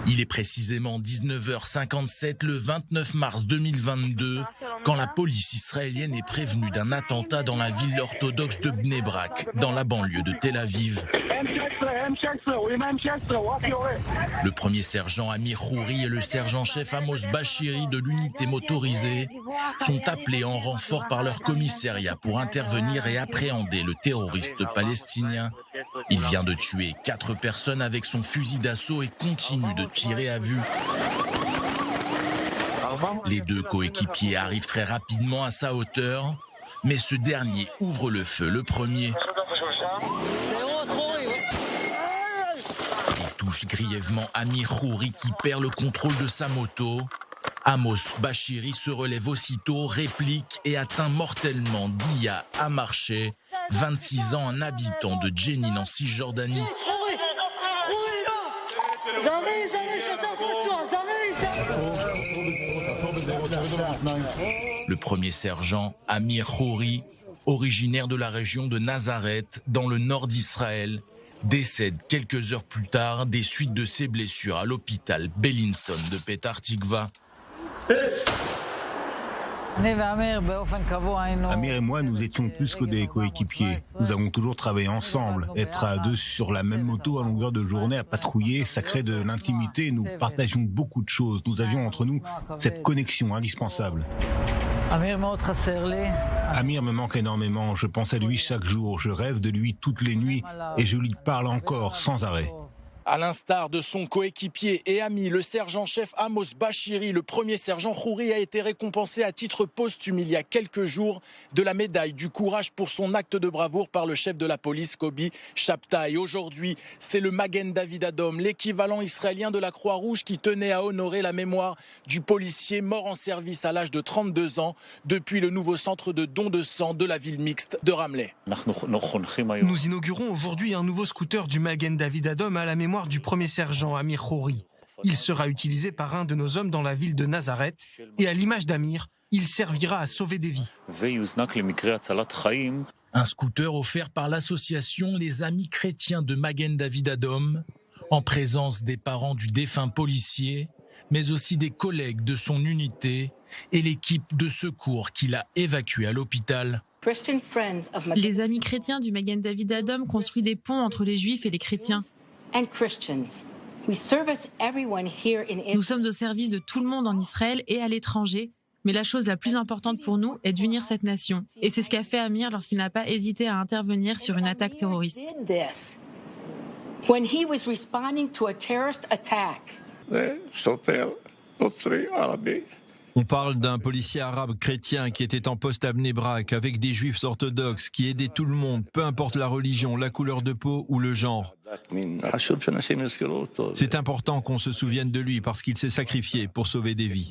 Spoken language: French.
Il est précisément 19h57 le 29 mars 2022 quand la police israélienne est prévenue d'un attentat dans la ville orthodoxe de Bnei Brak, dans la banlieue de Tel Aviv. Le premier sergent Amir Khouri et le sergent-chef Amos Bashiri de l'unité motorisée sont appelés en renfort par leur commissariat pour intervenir et appréhender le terroriste palestinien. Il vient de tuer 4 personnes avec son fusil d'assaut et continue de tirer à vue. Les 2 coéquipiers arrivent très rapidement à sa hauteur, mais ce dernier ouvre le feu le premier. Il touche grièvement Amir Khouri qui perd le contrôle de sa moto. Amos Bashiri se relève aussitôt, réplique et atteint mortellement Dia Amarché, 26 ans, un habitant de Jenin en Cisjordanie. Le premier sergent Amir Khouri, originaire de la région de Nazareth, dans le nord d'Israël, décède quelques heures plus tard des suites de ses blessures à l'hôpital Bellinson de Petar Tikva. Amir et moi, nous étions plus que des coéquipiers. Nous avons toujours travaillé ensemble. Être à 2 sur la même moto à longueur de journée à patrouiller, ça crée de l'intimité. Nous partagions beaucoup de choses. Nous avions entre nous cette connexion indispensable. Amir me manque énormément. Je pense à lui chaque jour. Je rêve de lui toutes les nuits et je lui parle encore sans arrêt. À l'instar de son coéquipier et ami, le sergent-chef Amos Bashiri, le premier sergent Khouri a été récompensé à titre posthume il y a quelques jours de la médaille du courage pour son acte de bravoure par le chef de la police, Kobi Shabtai. Aujourd'hui, c'est le Magen David Adom, l'équivalent israélien de la Croix-Rouge, qui tenait à honorer la mémoire du policier mort en service à l'âge de 32 ans depuis le nouveau centre de don de sang de la ville mixte de Ramleh. Nous inaugurons aujourd'hui un nouveau scooter du Magen David Adom à la mémoire du premier sergent Amir Khouri. Il sera utilisé par un de nos hommes dans la ville de Nazareth et à l'image d'Amir, il servira à sauver des vies. Un scooter offert par l'association Les Amis Chrétiens de Magen David Adom, en présence des parents du défunt policier, mais aussi des collègues de son unité et l'équipe de secours qui l'a évacué à l'hôpital. Les Amis Chrétiens du Magen David Adom construisent des ponts entre les Juifs et les chrétiens. Nous sommes au service de tout le monde en Israël et à l'étranger, mais la chose la plus importante pour nous est d'unir cette nation. Et c'est ce qu'a fait Amir lorsqu'il n'a pas hésité à intervenir sur une attaque terroriste. On parle d'un policier arabe chrétien qui était en poste à Bnei Brak avec des juifs orthodoxes qui aidaient tout le monde, peu importe la religion, la couleur de peau ou le genre. C'est important qu'on se souvienne de lui parce qu'il s'est sacrifié pour sauver des vies.